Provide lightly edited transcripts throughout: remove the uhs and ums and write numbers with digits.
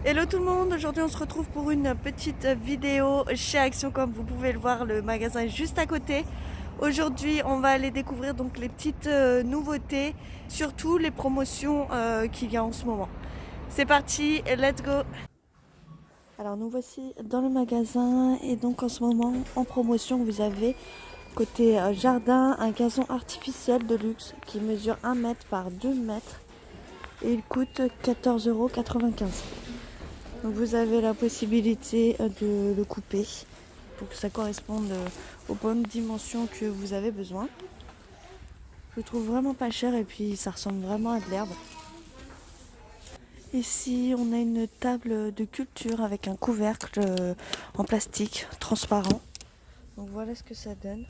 Hello tout le monde, aujourd'hui on se retrouve pour une petite vidéo chez Action. Comme vous pouvez le voir, le magasin est juste à côté. Aujourd'hui on va aller découvrir donc les petites nouveautés, surtout les promotions qu'il y a en ce moment. C'est parti, let's go. Alors nous voici dans le magasin et donc en ce moment en promotion vous avez côté jardin un gazon artificiel de luxe qui mesure 1 mètre par 2 mètres et il coûte 14,95 €. Donc vous avez la possibilité de le couper pour que ça corresponde aux bonnes dimensions que vous avez besoin. Je le trouve vraiment pas cher et puis ça ressemble vraiment à de l'herbe. Ici on a une table de culture avec un couvercle en plastique transparent. Donc voilà ce que ça donne.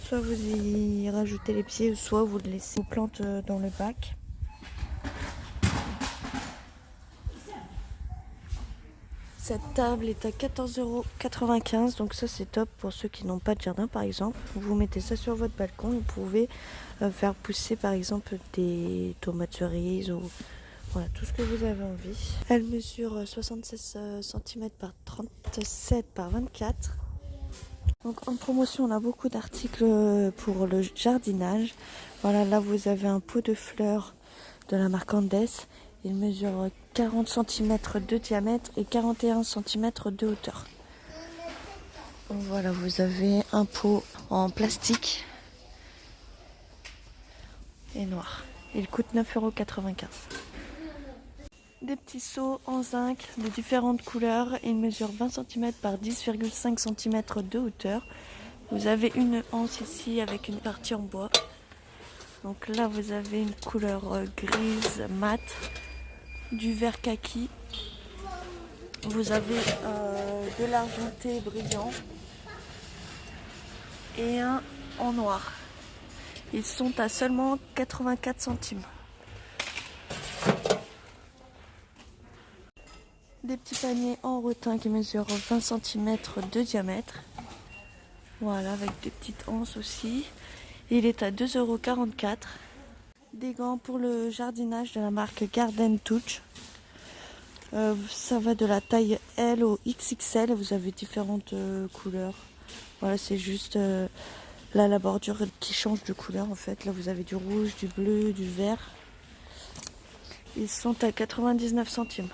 Soit vous y rajoutez les pieds, soit vous le laissez aux plantes dans le bac. Cette table est à 14,95 €, donc ça c'est top pour ceux qui n'ont pas de jardin par exemple. Vous mettez ça sur votre balcon, vous pouvez faire pousser par exemple des tomates cerises ou voilà, tout ce que vous avez envie. Elle mesure 76 cm par 37 par 24. Donc en promotion on a beaucoup d'articles pour le jardinage. Voilà, là vous avez un pot de fleurs de la marque Andes. Il mesure 40 cm de diamètre et 41 cm de hauteur. Donc voilà, vous avez un pot en plastique et noir. Il coûte 9,95 €. Des petits seaux en zinc de différentes couleurs. Il mesure 20 cm par 10,5 cm de hauteur. Vous avez une anse ici avec une partie en bois. Donc là vous avez une couleur grise mat, du vert kaki. Vous avez de l'argenté brillant et un en noir. Ils sont à seulement 84 centimes. Des petits paniers en rotin qui mesurent 20 cm de diamètre. Voilà, avec des petites anses aussi. Il est à 2,44 €. Des gants pour le jardinage de la marque Garden Touch. Ça va de la taille L au XXL. Vous avez différentes couleurs. Voilà, c'est juste là la bordure qui change de couleur en fait. Là vous avez du rouge, du bleu, du vert. Ils sont à 99 centimes.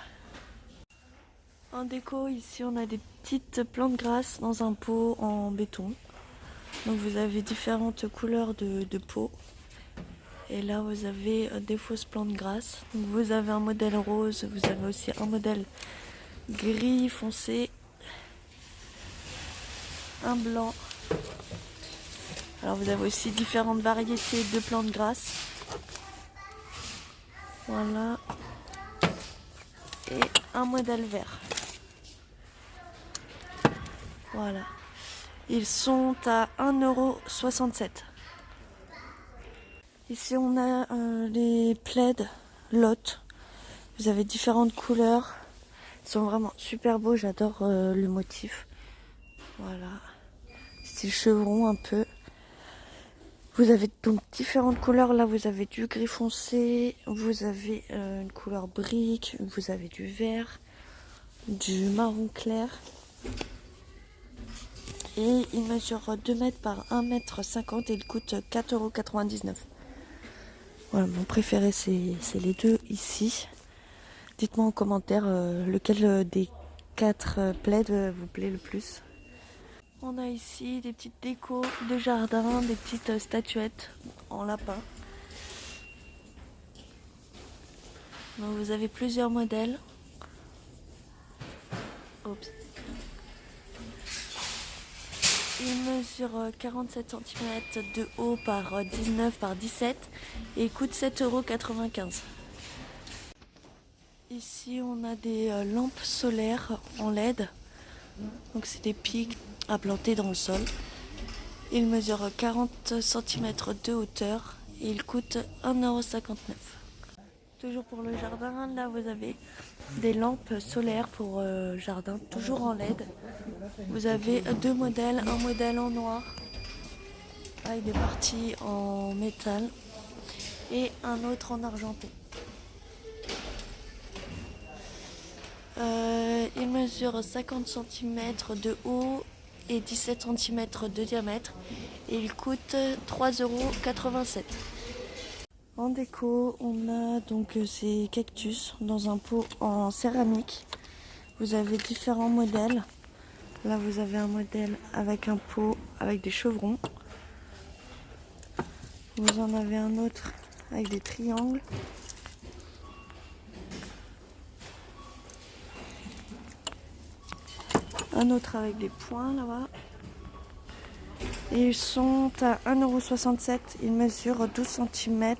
En déco, ici on a des petites plantes grasses dans un pot en béton. Donc vous avez différentes couleurs de pots. Et là vous avez des fausses plantes grasses. Donc vous avez un modèle rose, vous avez aussi un modèle gris foncé, un blanc. Alors vous avez aussi différentes variétés de plantes grasses. Voilà. Et un modèle vert. Voilà. Ils sont à 1,67 €. Ici on a les plaids Lot. Vous avez différentes couleurs. Ils sont vraiment super beaux, j'adore le motif. Voilà. Style chevron un peu. Vous avez donc différentes couleurs. Là vous avez du gris foncé, vous avez une couleur brique, vous avez du vert, du marron clair. Et il mesure 2 mètres par 1,50 m et il coûte 4,99 €. Voilà, mon préféré c'est les deux ici. Dites-moi en commentaire lequel des 4 plaids vous plaît le plus. On a ici des petites décos de jardin, des petites statuettes en lapin. Donc vous avez plusieurs modèles. Oups. Il mesure 47 cm de haut par 19 par 17 et il coûte 7,95 €. Ici on a des lampes solaires en LED. Donc c'est des pics à planter dans le sol. Il mesure 40 cm de hauteur et il coûte 1,59 €. Toujours pour le jardin, là vous avez des lampes solaires pour jardin, toujours en LED. Vous avez deux modèles, un modèle en noir avec des parties en métal et un autre en argenté. Il mesure 50 cm de haut et 17 cm de diamètre. Et il coûte 3,87 €. En déco, on a donc ces cactus dans un pot en céramique. Vous avez différents modèles. Là, vous avez un modèle avec un pot avec des chevrons. Vous en avez un autre avec des triangles. Un autre avec des points là-bas. Et ils sont à 1,67 €. Ils mesurent 12 cm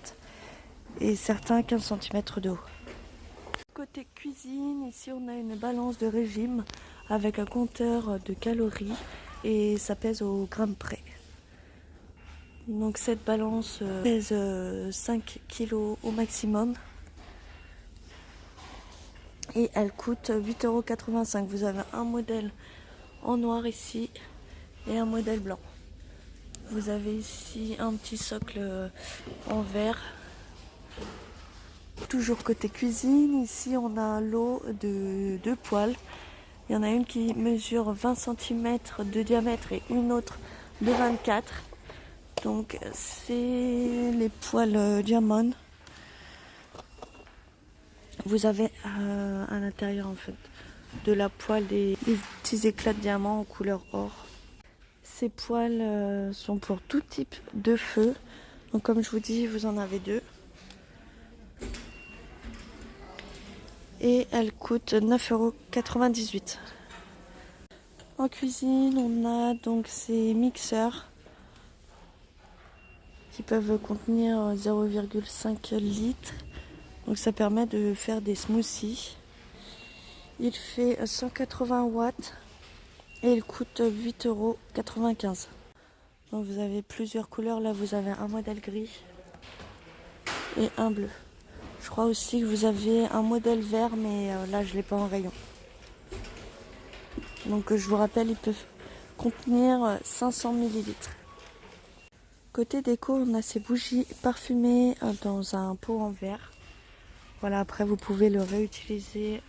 et certains 15 cm de haut. Côté cuisine, ici on a une balance de régime avec un compteur de calories et ça pèse au gramme près. Donc cette balance pèse 5 kg au maximum et elle coûte 8,85 €. Vous avez un modèle en noir ici et un modèle blanc. Vous avez ici un petit socle en verre. Toujours côté cuisine, ici on a un lot de 2 poêles. Il y en a une qui mesure 20 cm de diamètre et une autre de 24. Donc c'est les poêles Diamond. Vous avez à l'intérieur en fait de la poêle des petits éclats de diamant en couleur or. Ces poêles sont pour tout type de feu. Donc comme je vous dis, vous en avez 2. Et elle coûte 9,98 €. En cuisine, on a donc ces mixeurs qui peuvent contenir 0,5 litres. Donc ça permet de faire des smoothies. Il fait 180 watts et il coûte 8,95 €. Donc vous avez plusieurs couleurs. Là vous avez un modèle gris et un bleu. Je crois aussi que vous avez un modèle vert, mais là je ne l'ai pas en rayon. Donc je vous rappelle, ils peuvent contenir 500 ml. Côté déco, on a ces bougies parfumées dans un pot en verre. Voilà, après vous pouvez le réutiliser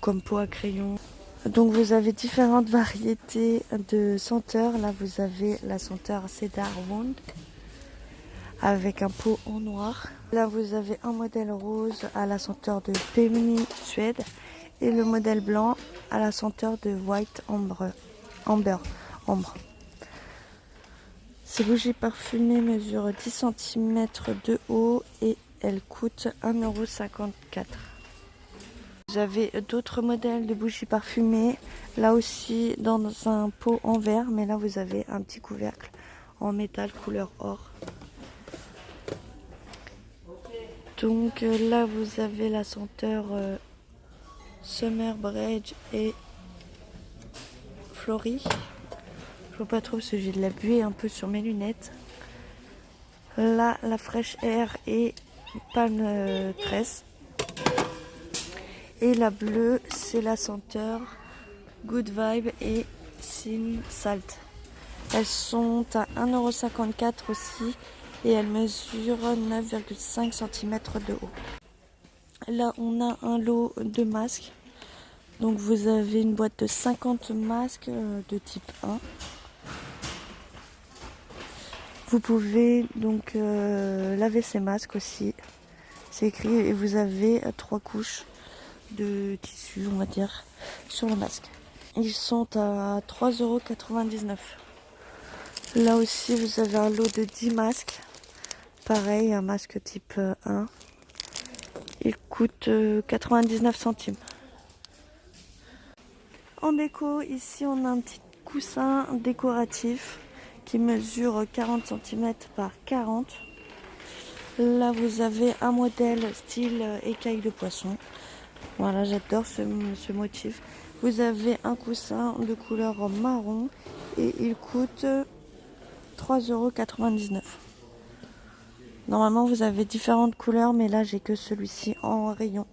comme pot à crayon. Donc vous avez différentes variétés de senteurs. Là vous avez la senteur Cedar Wood avec un pot en noir. Là vous avez un modèle rose à la senteur de Peony Suède et le modèle blanc à la senteur de White Amber. Ces bougies parfumées mesurent 10 cm de haut et elles coûtent 1,54 €. Vous avez d'autres modèles de bougies parfumées, là aussi dans un pot en verre, mais là vous avez un petit couvercle en métal couleur or. Donc là vous avez la senteur Summer Bridge et Flory. Je vois pas trop parce que j'ai de la buée un peu sur mes lunettes. Là la Fresh Air et Palm Tress. Et la bleue c'est la senteur Good Vibe et Sin Salt. Elles sont à 1,54 € aussi. Et elle mesure 9,5 cm de haut. Là, on a un lot de masques. Donc, vous avez une boîte de 50 masques de type 1. Vous pouvez donc laver ces masques aussi. C'est écrit et vous avez 3 couches de tissu, on va dire, sur le masque. Ils sont à 3,99 €. Là aussi, vous avez un lot de 10 masques. Pareil, un masque type 1. Il coûte 99 centimes. En déco, ici on a un petit coussin décoratif qui mesure 40 cm par 40. Là vous avez un modèle style écaille de poisson. Voilà, j'adore ce motif. Vous avez un coussin de couleur marron et il coûte 3,99 €. Normalement vous avez différentes couleurs, mais là j'ai que celui-ci en rayon.